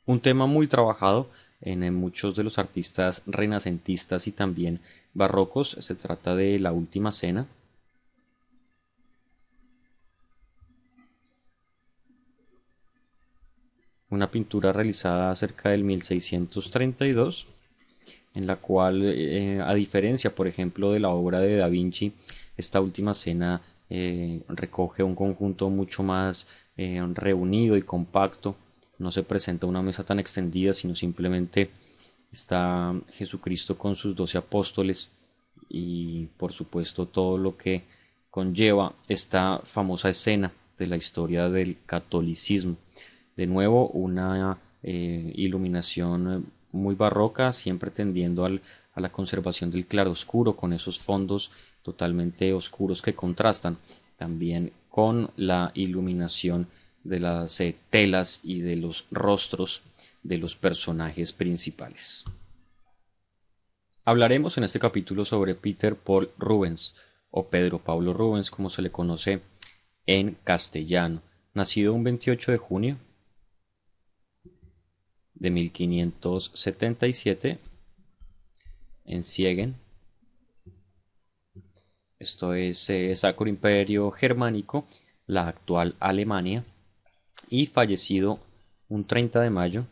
Un tema muy trabajado en muchos de los artistas renacentistas y también barrocos. Se trata de La Última Cena, una pintura realizada cerca del 1632, en la cual, a diferencia, por ejemplo, de la obra de Da Vinci, esta Última Cena recoge un conjunto mucho más reunido y compacto. No se presenta una mesa tan extendida, sino simplemente está Jesucristo con sus 12 apóstoles y, por supuesto, todo lo que conlleva esta famosa escena de la historia del catolicismo. De nuevo, una iluminación muy barroca, siempre tendiendo a la conservación del claroscuro, con esos fondos totalmente oscuros que contrastan también con la iluminación de las telas y de los rostros de los personajes principales. Hablaremos en este capítulo sobre Peter Paul Rubens, o Pedro Pablo Rubens, como se le conoce en castellano, nacido un 28 de junio de 1577 en Siegen. Esto es Sacro Imperio Germánico, la actual Alemania, y fallecido un 30 de mayo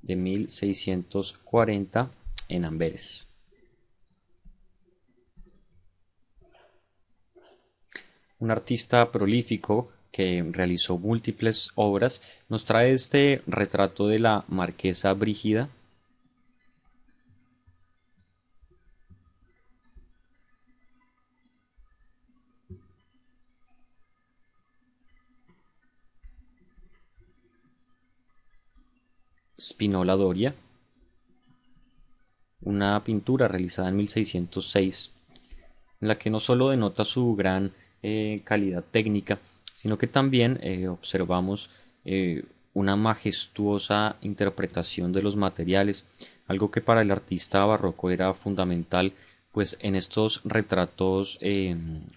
de 1640 en Amberes. Un artista prolífico que realizó múltiples obras, nos trae este retrato de la marquesa Brígida, Spinola Doria, una pintura realizada en 1606, en la que no solo denota su gran calidad técnica, sino que también observamos una majestuosa interpretación de los materiales, algo que para el artista barroco era fundamental, pues en estos retratos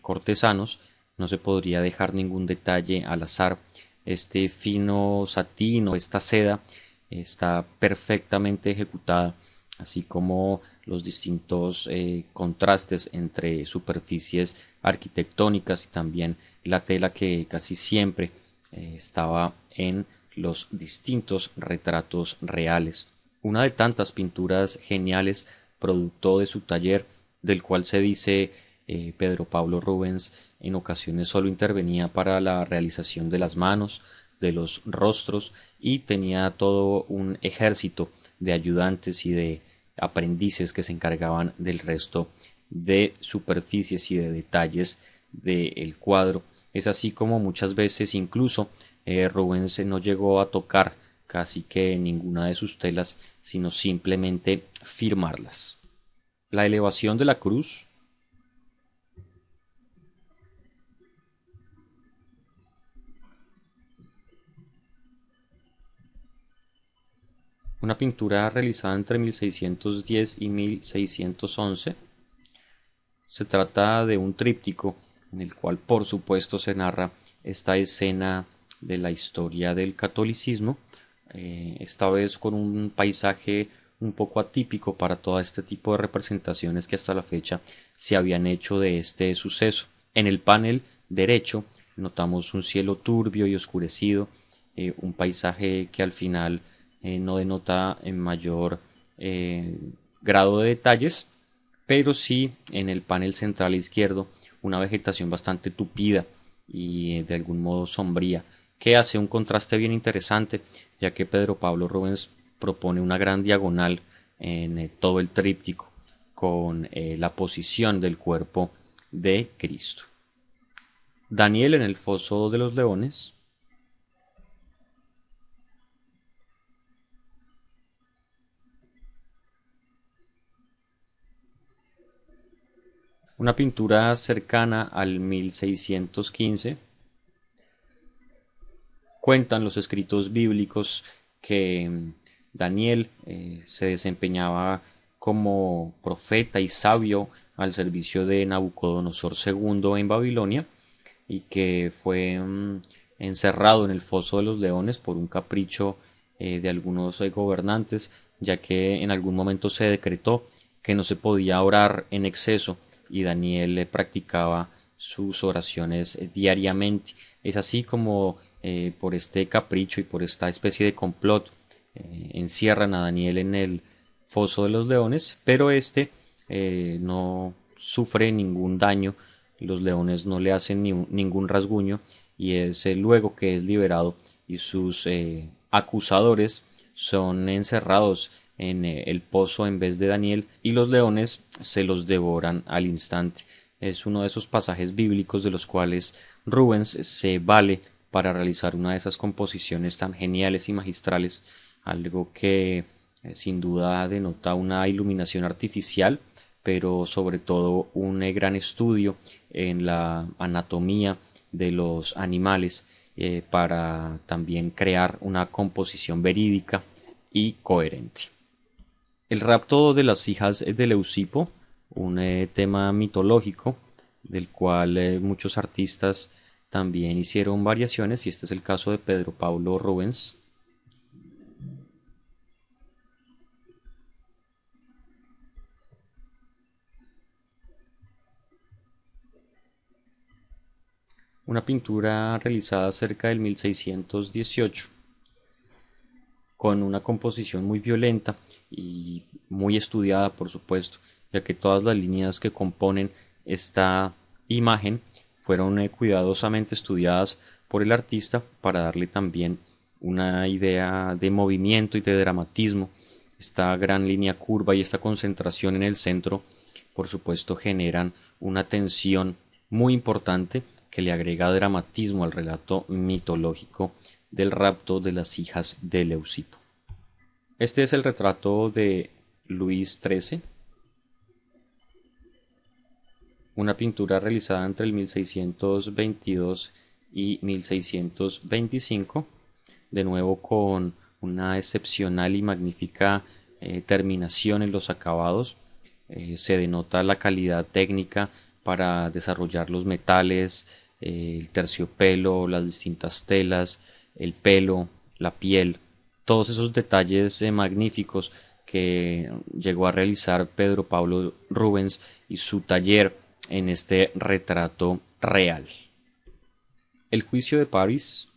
cortesanos no se podría dejar ningún detalle al azar. Este fino satín o esta seda está perfectamente ejecutada, así como los distintos contrastes entre superficies arquitectónicas y también la tela que casi siempre estaba en los distintos retratos reales. Una de tantas pinturas geniales producto de su taller, del cual se dice Pedro Pablo Rubens en ocasiones solo intervenía para la realización de las manos, de los rostros, y tenía todo un ejército de ayudantes y de aprendices que se encargaban del resto de superficies y de detalles del cuadro. Es así como muchas veces incluso Rubens no llegó a tocar casi que ninguna de sus telas, sino simplemente firmarlas. La elevación de la cruz, una pintura realizada entre 1610 y 1611. Se trata de un tríptico en el cual, por supuesto, se narra esta escena de la historia del catolicismo, esta vez con un paisaje un poco atípico para todo este tipo de representaciones que hasta la fecha se habían hecho de este suceso. En el panel derecho notamos un cielo turbio y oscurecido, un paisaje que al final no denota en mayor grado de detalles, pero sí en el panel central izquierdo una vegetación bastante tupida y de algún modo sombría, que hace un contraste bien interesante, ya que Pedro Pablo Rubens propone una gran diagonal en todo el tríptico con la posición del cuerpo de Cristo. Daniel en el foso de los leones, una pintura cercana al 1615. Cuentan los escritos bíblicos que Daniel se desempeñaba como profeta y sabio al servicio de Nabucodonosor II en Babilonia, y que fue encerrado en el foso de los leones por un capricho de algunos gobernantes, ya que en algún momento se decretó que no se podía orar en exceso y Daniel practicaba sus oraciones diariamente. Es así como por este capricho y por esta especie de complot encierran a Daniel en el foso de los leones, pero este no sufre ningún daño, los leones no le hacen ningún rasguño y es luego que es liberado y sus acusadores son encerrados en el pozo en vez de Daniel y los leones se los devoran al instante. Es uno de esos pasajes bíblicos de los cuales Rubens se vale para realizar una de esas composiciones tan geniales y magistrales, algo que sin duda denota una iluminación artificial, pero sobre todo un gran estudio en la anatomía de los animales para también crear una composición verídica y coherente. El rapto de las hijas de Leucipo, un tema mitológico del cual muchos artistas también hicieron variaciones, y este es el caso de Pedro Pablo Rubens. Una pintura realizada cerca del 1618 con una composición muy violenta y muy estudiada, por supuesto, ya que todas las líneas que componen esta imagen fueron cuidadosamente estudiadas por el artista para darle también una idea de movimiento y de dramatismo. Esta gran línea curva y esta concentración en el centro, por supuesto, generan una tensión muy importante que le agrega dramatismo al relato mitológico del rapto de las hijas de Leucipo. Este es el retrato de Luis XIII, una pintura realizada entre el 1622 y 1625, de nuevo con una excepcional y magnífica terminación en los acabados. Se denota la calidad técnica para desarrollar los metales, el terciopelo, las distintas telas, el pelo, la piel, todos esos detalles magníficos que llegó a realizar Pedro Pablo Rubens y su taller en este retrato real. El juicio de París.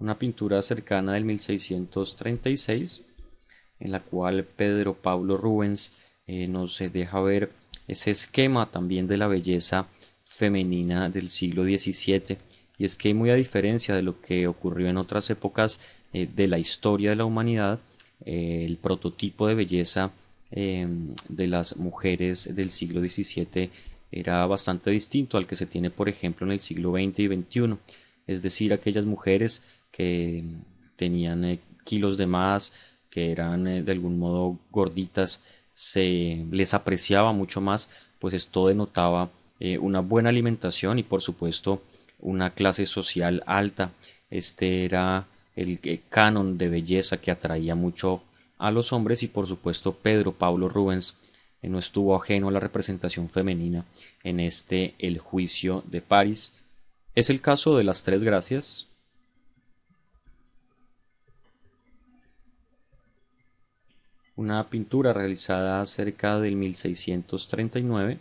Una pintura cercana del 1636 en la cual Pedro Pablo Rubens nos deja ver ese esquema también de la belleza femenina del siglo XVII, y es que muy a diferencia de lo que ocurrió en otras épocas de la historia de la humanidad, el prototipo de belleza de las mujeres del siglo XVII era bastante distinto al que se tiene, por ejemplo, en el siglo XX y XXI, es decir, aquellas mujeres que tenían kilos de más, que eran de algún modo gorditas, se les apreciaba mucho más, pues esto denotaba una buena alimentación y por supuesto una clase social alta. Este era el canon de belleza que atraía mucho a los hombres y por supuesto Pedro Pablo Rubens no estuvo ajeno a la representación femenina en este El juicio de París. Es el caso de las Tres Gracias, una pintura realizada cerca del 1639,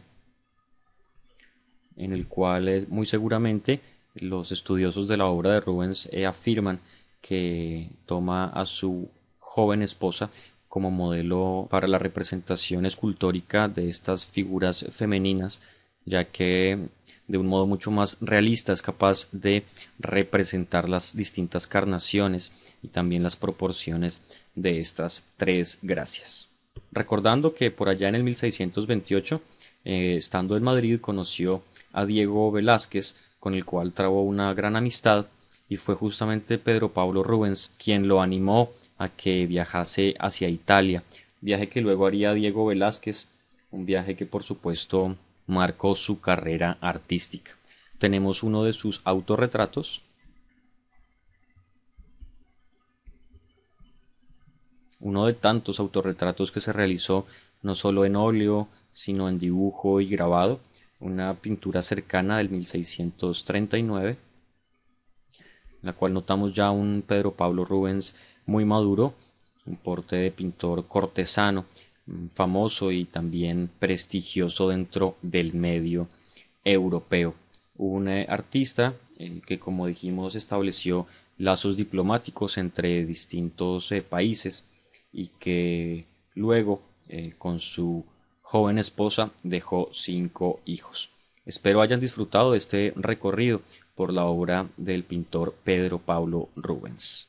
en el cual muy seguramente los estudiosos de la obra de Rubens afirman que toma a su joven esposa como modelo para la representación escultórica de estas figuras femeninas, ya que de un modo mucho más realista es capaz de representar las distintas carnaciones y también las proporciones de estas tres gracias. Recordando que por allá en el 1628, estando en Madrid, conoció a Diego Velázquez, con el cual trabó una gran amistad, y fue justamente Pedro Pablo Rubens quien lo animó a que viajase hacia Italia, viaje que luego haría Diego Velázquez, un viaje que por supuesto marcó su carrera artística. Tenemos uno de sus autorretratos, uno de tantos autorretratos que se realizó no solo en óleo, sino en dibujo y grabado, una pintura cercana del 1639, en la cual notamos ya un Pedro Pablo Rubens muy maduro, un porte de pintor cortesano, famoso y también prestigioso dentro del medio europeo. Un artista que, como dijimos, estableció lazos diplomáticos entre distintos países y que luego, con su joven esposa, dejó 5 hijos. Espero hayan disfrutado de este recorrido por la obra del pintor Pedro Pablo Rubens.